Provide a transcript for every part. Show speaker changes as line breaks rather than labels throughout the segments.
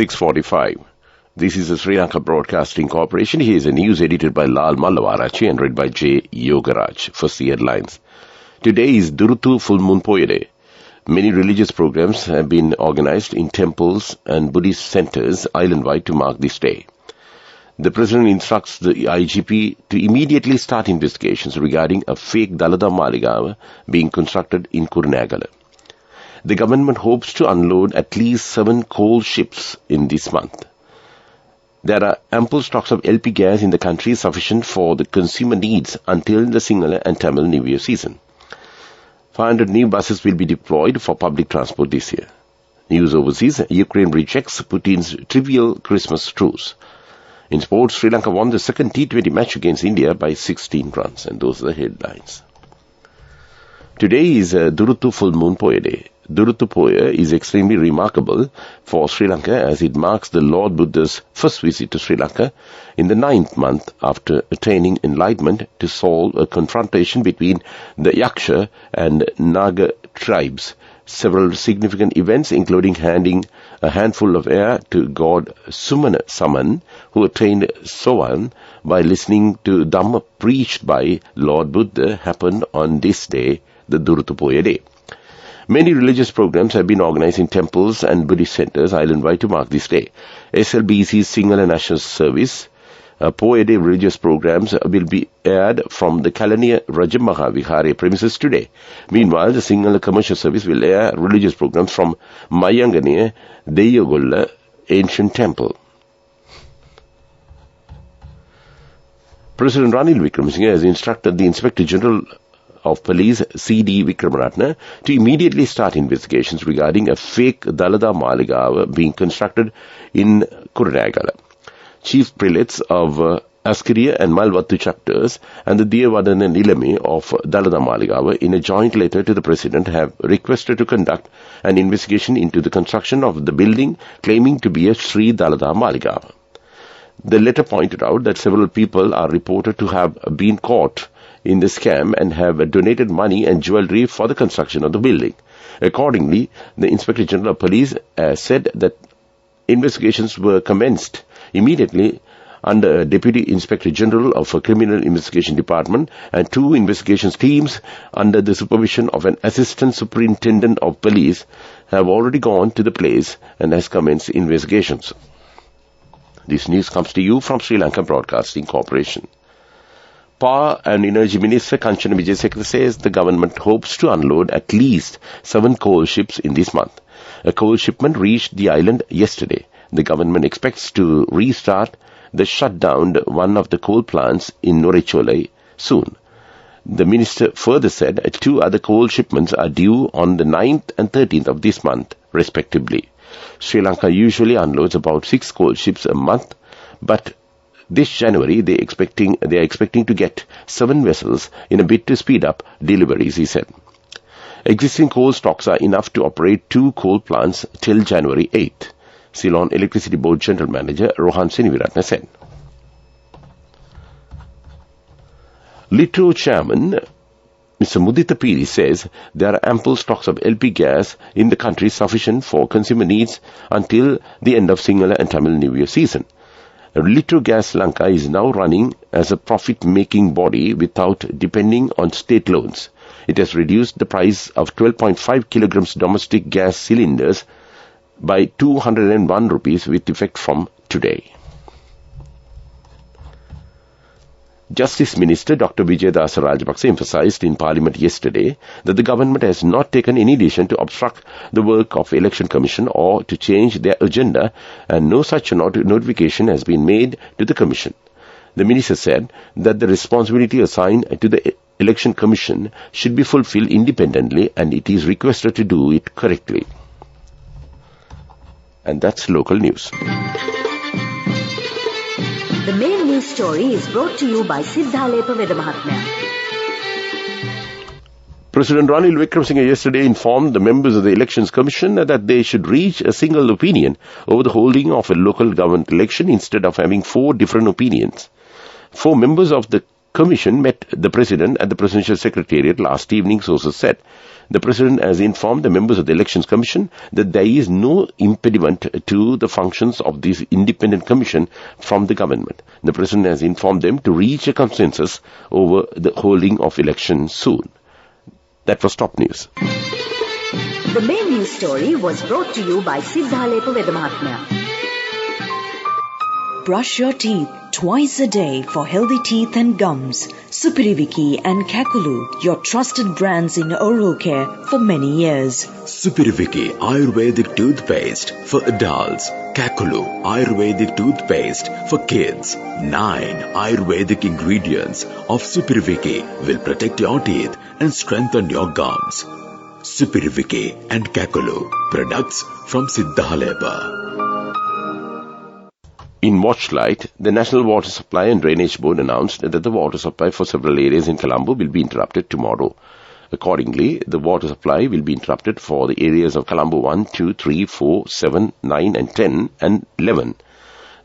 6:45. This is the Sri Lanka Broadcasting Corporation. Here is a news edited by Lal Mallavarachi and read by J. Yogaraj. First the headlines. Today is Duruthu Full Moon Poya. Many religious programs have been organized in temples and Buddhist centers island-wide to mark this day. The President instructs the IGP to immediately start investigations regarding a fake Dalada Maligawa being constructed in Kurunegala. The government hopes to unload at least 7 coal ships in this month. There are ample stocks of LP gas in the country sufficient for the consumer needs until the Sinhala and Tamil New Year season. 500 new buses will be deployed for public transport this year. News overseas, Ukraine rejects Putin's trivial Christmas truce. In sports, Sri Lanka won the second T20 match against India by 16 runs. And those are the headlines. Today is Duruthu Full Moon Poya Day. Duruthu Poya is extremely remarkable for Sri Lanka as it marks the Lord Buddha's first visit to Sri Lanka in the 9th month after attaining enlightenment to solve a confrontation between the Yaksha and Naga tribes. Several significant events, including handing a handful of air to God Sumana Saman, who attained Sowan by listening to Dhamma preached by Lord Buddha, happened on this day, the Duruthu Poya Day. Many religious programs have been organized in temples and Buddhist centers island-wide to mark this day. SLBC's Sinhala National Service Poya Day religious programs will be aired from the Kalaniya Rajamaha Vihare premises today. Meanwhile, the Sinhala Commercial Service will air religious programs from Mayanganiya Deyagolla Ancient Temple. President Ranil Wickremesinghe has instructed the Inspector General of Police C.D. Vikramaratne to immediately start investigations regarding a fake Dalada Maligawa being constructed in Kurunegala. Chief Prelates of Askariya and Malvattu chapters and the Diyavadana Nilami of Dalada Maligawa in a joint letter to the President have requested to conduct an investigation into the construction of the building claiming to be a Sri Dalada Maligawa. The letter pointed out that several people are reported to have been caught in the scam and have donated money and jewelry for the construction of the building. Accordingly, the Inspector General of Police said that investigations were commenced immediately under Deputy Inspector General of a Criminal Investigation Department and 2 investigations teams under the supervision of an Assistant Superintendent of Police have already gone to the place and has commenced investigations. This news comes to you from Sri Lanka Broadcasting Corporation. Power and Energy Minister Kanchana Wijesekara says the government hopes to unload at least 7 coal ships in this month. A coal shipment reached the island yesterday. The government expects to restart the shutdown one of the coal plants in Norechole soon. The minister further said 2 other coal shipments are due on the 9th and 13th of this month, respectively. Sri Lanka usually unloads about 6 coal ships a month, but this January they are expecting to get 7 vessels in a bid to speed up deliveries, he said. Existing coal stocks are enough to operate 2 coal plants till January 8th, Ceylon Electricity Board General Manager Rohan Seniviratne said. Litro Chairman Mr. Mudita Piri says there are ample stocks of LP gas in the country sufficient for consumer needs until the end of Sinhala and Tamil New Year season. Litro Gas Lanka is now running as a profit-making body without depending on state loans. It has reduced the price of 12.5 kilograms domestic gas cylinders by 201 rupees with effect from today. Justice Minister Dr. Vijayadasa Rajapaksa emphasized in Parliament yesterday that the government has not taken any decision to obstruct the work of Election Commission or to change their agenda, and no such notification has been made to the Commission. The minister said that the responsibility assigned to the Election Commission should be fulfilled independently and it is requested to do it correctly. And that's local news.
The main news story is brought to you by Siddhalepa Vedamahatmya.
President Ranil Wickremesinghe yesterday informed the members of the Elections Commission that they should reach a single opinion over the holding of a local government election instead of having 4 different opinions. 4 members of the Commission met the President at the Presidential Secretariat last evening, sources said. The President has informed the members of the Elections Commission that there is no impediment to the functions of this independent commission from the government. The President has informed them to reach a consensus over the holding of elections soon. That was top news.
The main news story was brought to you by Siddhalepa Vedamahatmya.
Brush your teeth twice a day for healthy teeth and gums. Supiriviki and Kakulu, your trusted brands in oral care for many years.
Supiriviki Ayurvedic toothpaste for adults. Kakulu Ayurvedic toothpaste for kids. 9 Ayurvedic ingredients of Supiriviki will protect your teeth and strengthen your gums. Supiriviki and Kakulu, products from Siddhalepa.
In Watchlight, the National Water Supply and Drainage Board announced that the water supply for several areas in Colombo will be interrupted tomorrow. Accordingly, the water supply will be interrupted for the areas of Colombo 1, 2, 3, 4, 7, 9 and 10 and 11.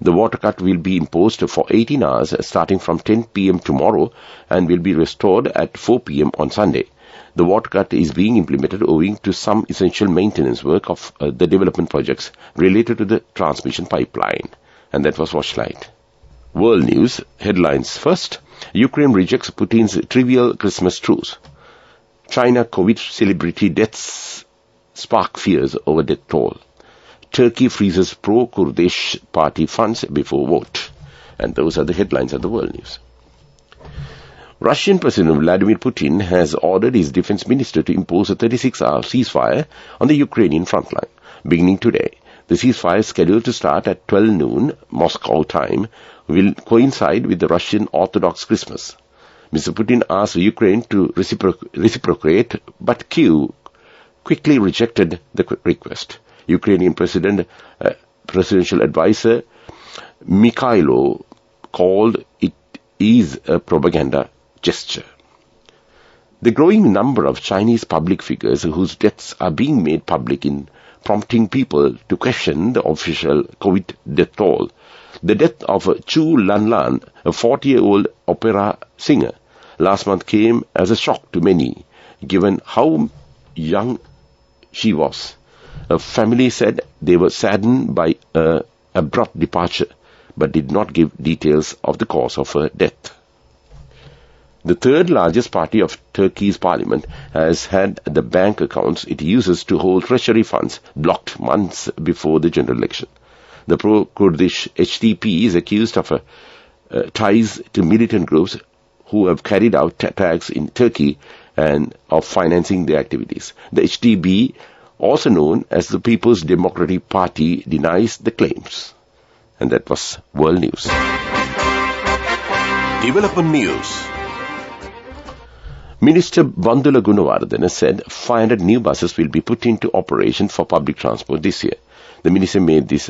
The water cut will be imposed for 18 hours starting from 10 p.m. tomorrow and will be restored at 4 p.m. on Sunday. The water cut is being implemented owing to some essential maintenance work of the development projects related to the transmission pipeline. And that was Watchlight. World News headlines first. Ukraine rejects Putin's trivial Christmas truce. China COVID celebrity deaths spark fears over death toll. Turkey freezes pro-Kurdish party funds before vote. And those are the headlines of the World News. Russian President Vladimir Putin has ordered his defense minister to impose a 36-hour ceasefire on the Ukrainian frontline, beginning today. The ceasefire, scheduled to start at 12 noon Moscow time, will coincide with the Russian Orthodox Christmas. Mr. Putin asked Ukraine to reciprocate, but Kyiv quickly rejected the request. Ukrainian presidential advisor Mikhailo called it is a propaganda gesture. The growing number of Chinese public figures whose deaths are being made public in prompting people to question the official COVID death toll. The death of Chu Lanlan, a 40-year-old opera singer, last month came as a shock to many, given how young she was. Her family said they were saddened by her abrupt departure, but did not give details of the cause of her death. The third largest party of Turkey's parliament has had the bank accounts it uses to hold treasury funds blocked months before the general election. The pro-Kurdish HDP is accused of ties to militant groups who have carried out attacks in Turkey and of financing their activities. The HDP, also known as the People's Democratic Party, denies the claims. And that was World News.
Development News.
Minister Bandula Gunawardena said 500 new buses will be put into operation for public transport this year. The minister made these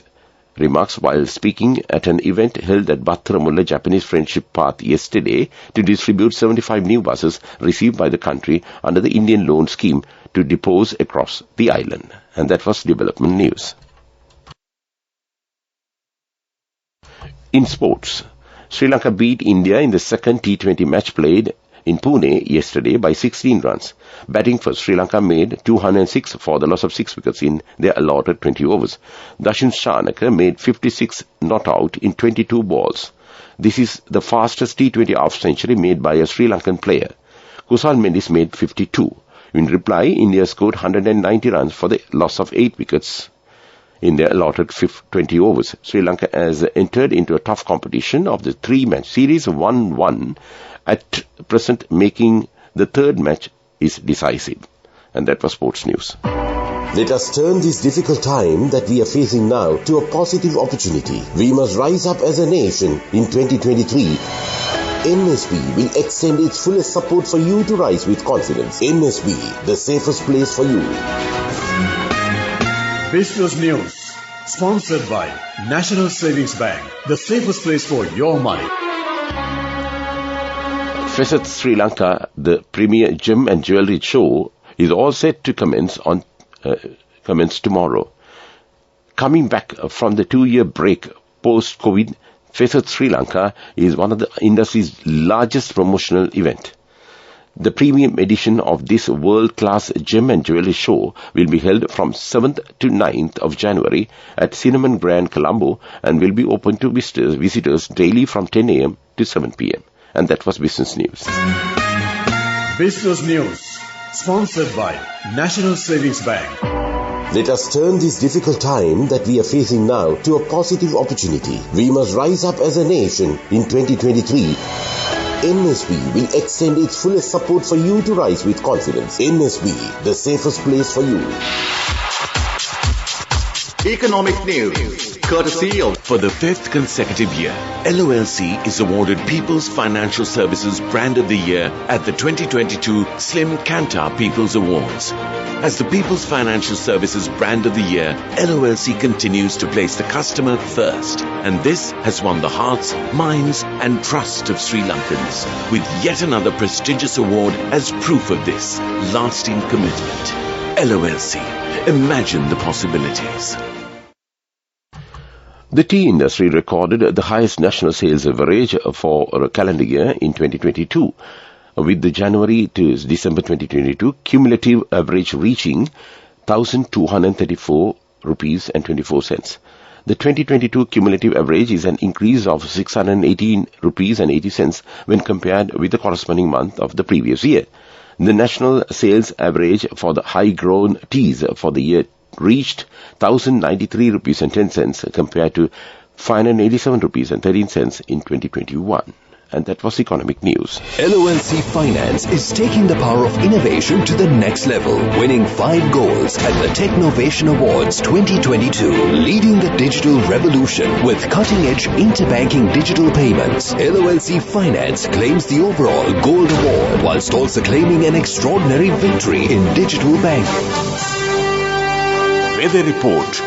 remarks while speaking at an event held at Bathramulla Japanese Friendship Path yesterday to distribute 75 new buses received by the country under the Indian loan scheme to depots across the island. And that was Development News. In sports, Sri Lanka beat India in the second T20 match played in Pune yesterday by 16 runs. Batting for Sri Lanka made 206 for the loss of 6 wickets in their allotted 20 overs. Dashin Shanaka made 56 not out in 22 balls. This is the fastest T20 half-century made by a Sri Lankan player. Kusal Mendis made 52. In reply, India scored 190 runs for the loss of 8 wickets in their allotted 20 overs. Sri Lanka has entered into a tough competition of the 3-match series 1-1 at present, making the third match is decisive. And that was Sports News.
Let us turn this difficult time that we are facing now to a positive opportunity. We must rise up as a nation in 2023. NSB will extend its fullest support for you to rise with confidence. NSB, the safest place for you.
Business News, sponsored by National Savings Bank, the safest place for your money.
Facet Sri Lanka, the premier gem and jewellery show, is all set to commence tomorrow. Coming back from the 2-year break post-COVID, Facet Sri Lanka is one of the industry's largest promotional event. The premium edition of this world-class gem and jewelry show will be held from 7th to 9th of January at Cinnamon Grand Colombo and will be open to visitors daily from 10 a.m. to 7 p.m. And that was Business News.
Business News, sponsored by National Savings Bank.
Let us turn this difficult time that we are facing now to a positive opportunity. We must rise up as a nation in 2023. NSB will extend its fullest support for you to rise with confidence. NSB, the safest place for you.
Economic news, courtesy of... For the 5th consecutive year, LOLC is awarded People's Financial Services Brand of the Year at the 2022 Slim Kantar People's Awards. As the People's Financial Services Brand of the Year, LOLC continues to place the customer first. And this has won the hearts, minds and trust of Sri Lankans, with yet another prestigious award as proof of this lasting commitment. LOLC, imagine the possibilities.
The tea industry recorded the highest national sales average for a calendar year in 2022, with the January to December 2022 cumulative average reaching ₹1,234.24. The 2022 cumulative average is an increase of ₹618.80 when compared with the corresponding month of the previous year. The national sales average for the high-grown teas for the year reached ₹1,093.10 compared to ₹587.13 in 2021. And that was economic news.
LOLC Finance is taking the power of innovation to the next level, winning 5 golds at the Technovation Awards 2022, leading the digital revolution with cutting-edge interbanking digital payments. LOLC Finance claims the overall gold award, whilst also claiming an extraordinary victory in digital banking.
Weather report.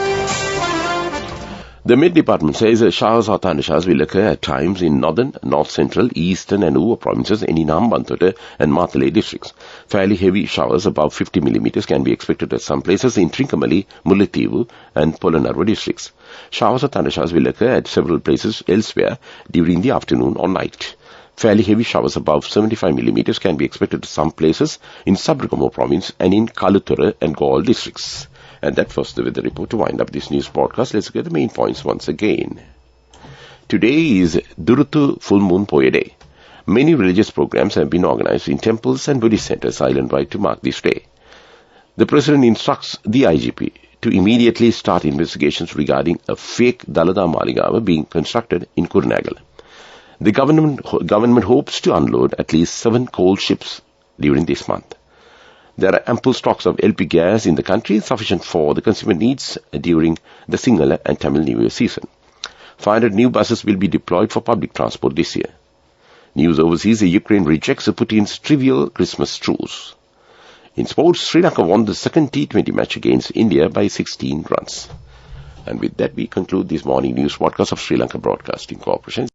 The Met Department says showers or thundershowers will occur at times in northern, north-central, eastern and Uva provinces and in Hambantota and Matale districts. Fairly heavy showers above 50 millimeters can be expected at some places in Trincomalee, Mullaitivu and Polonnaruwa districts. Showers or thundershowers will occur at several places elsewhere during the afternoon or night. Fairly heavy showers above 75 millimeters can be expected at some places in Sabaragamuwa province and in Kaluthura and Galle districts. And that was the weather report. To wind up this news broadcast, let's get the main points once again. Today is Duruthu Full Moon Poya Day. Many religious programs have been organized in temples and Buddhist centers island-wide to mark this day. The President instructs the IGP to immediately start investigations regarding a fake Dalada Maligawa being constructed in Kurnagal. The government hopes to unload at least 7 coal ships during this month. There are ample stocks of LP gas in the country, sufficient for the consumer needs during the Sinhala and Tamil New Year season. 500 new buses will be deployed for public transport this year. News overseas, Ukraine rejects Putin's trivial Christmas truce. In sports, Sri Lanka won the second T20 match against India by 16 runs. And with that, we conclude this morning news podcast of Sri Lanka Broadcasting Corporation.